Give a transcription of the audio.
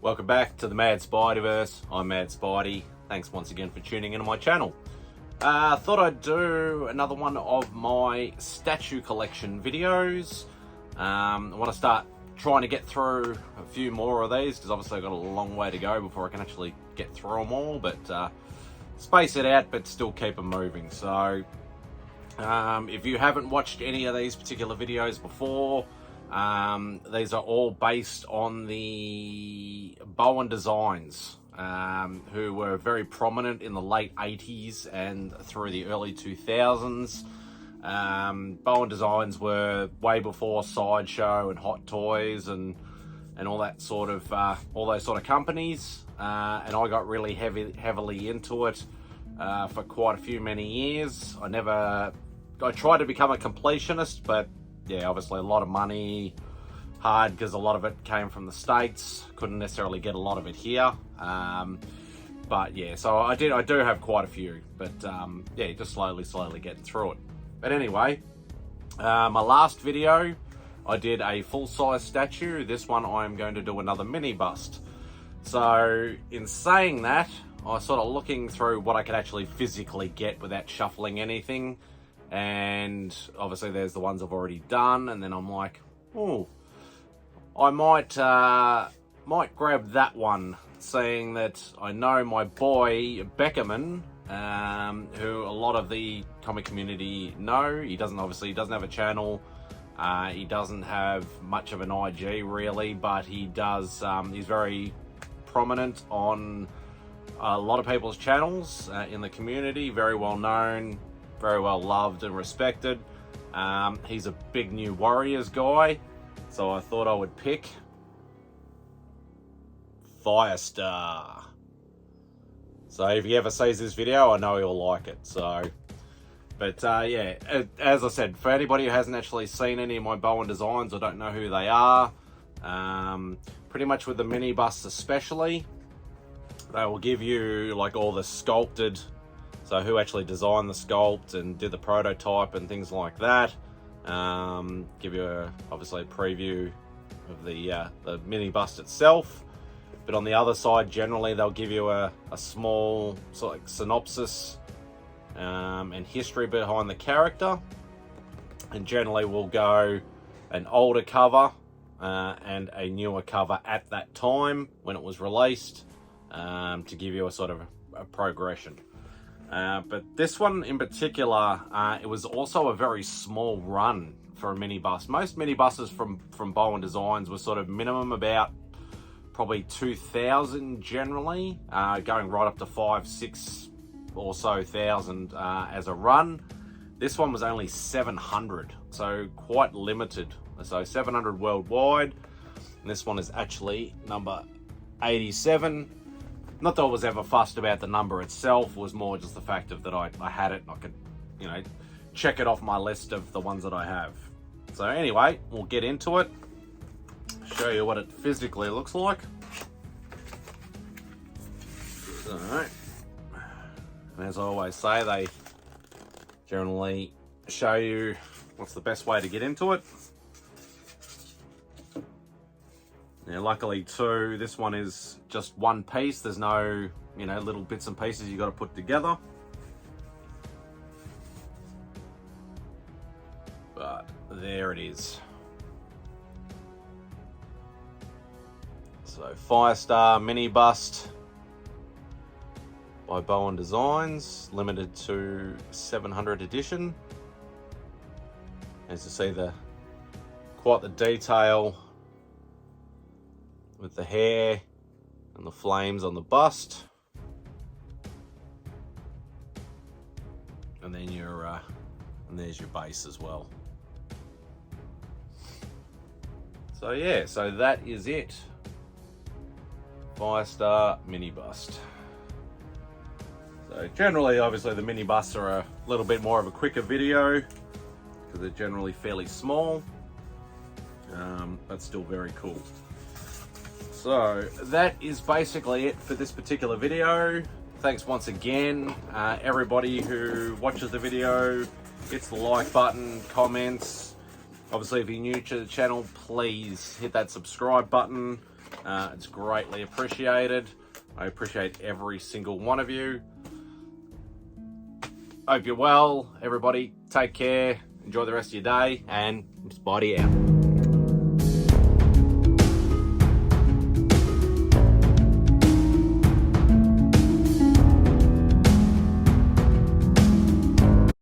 Welcome back to the Mad Spiderverse. I'm Mad Spidey. Thanks once again for tuning into my channel. Thought I'd do another one of my statue collection videos. I want to start trying to get through a few more of these because obviously I've got a long way to go before I can actually get through them all, but space it out but still keep them moving. So if you haven't watched any of these particular videos before, these are all based on the Bowen Designs, who were very prominent in the late 80s and through the early 2000s. Bowen Designs were way before Sideshow and Hot Toys and all that sort of all those sort of companies, and I got really heavily into it for quite a few many years. I tried to become a completionist, but yeah, obviously a lot of money, hard because a lot of it came from the States. Couldn't necessarily get a lot of it here. But yeah, so I do have quite a few, but yeah, just slowly getting through it. But anyway, my last video, I did a full-size statue. This one I'm going to do another mini bust. So in saying that, I was sort of looking through what I could actually physically get without shuffling anything. And obviously there's the ones I've already done, and then I'm like, oh, I might grab that one, seeing that I know my boy Beckerman, who a lot of the comic community know. He doesn't have a channel, he doesn't have much of an IG really, but he does, he's very prominent on a lot of people's channels in the community, very well known, very well loved and respected. He's a big New Warriors guy, so I thought I would pick Firestar. So if he ever sees this video, I know he'll like it. So, but yeah, as I said, for anybody who hasn't actually seen any of my Bowen Designs or don't know who they are, pretty much with the mini busts especially, they will give you like all the sculpted, so who actually designed the sculpt and did the prototype and things like that. Give you obviously a preview of the mini bust itself. But on the other side, generally they'll give you a small sort of synopsis and history behind the character. And generally we'll go an older cover and a newer cover at that time when it was released, to give you a sort of a progression. But this one in particular, it was also a very small run for a mini bust. Most mini buses from Bowen Designs were sort of minimum about probably 2,000 generally, going right up to 5-6 or so thousand as a run. This one was only 700, so quite limited. So 700 worldwide, and this one is actually number 87. Not that I was ever fussed about the number itself, it was more just the fact of that I had it and I could, you know, check it off my list of the ones that I have. So anyway, we'll get into it, show you what it physically looks like. So, and as I always say, they generally show you what's the best way to get into it. Now, luckily too, this one is just one piece. There's no, you know, little bits and pieces you got to put together. But there it is. So, Firestar Mini Bust by Bowen Designs, limited to 700 edition. As you see, quite the detail with the hair and the flames on the bust, and then and there's your base as well. So yeah, so that is it. Firestar mini bust. So generally, obviously, the mini busts are a little bit more of a quicker video because they're generally fairly small, but still very cool. So that is basically it for this particular video. Thanks once again, everybody who watches the video, hits the like button, comments, Obviously, if you're new to the channel, please hit that subscribe button. It's greatly appreciated. I appreciate every single one of you. Hope you're well, everybody. Take care. Enjoy the rest of your day, and Spidey out.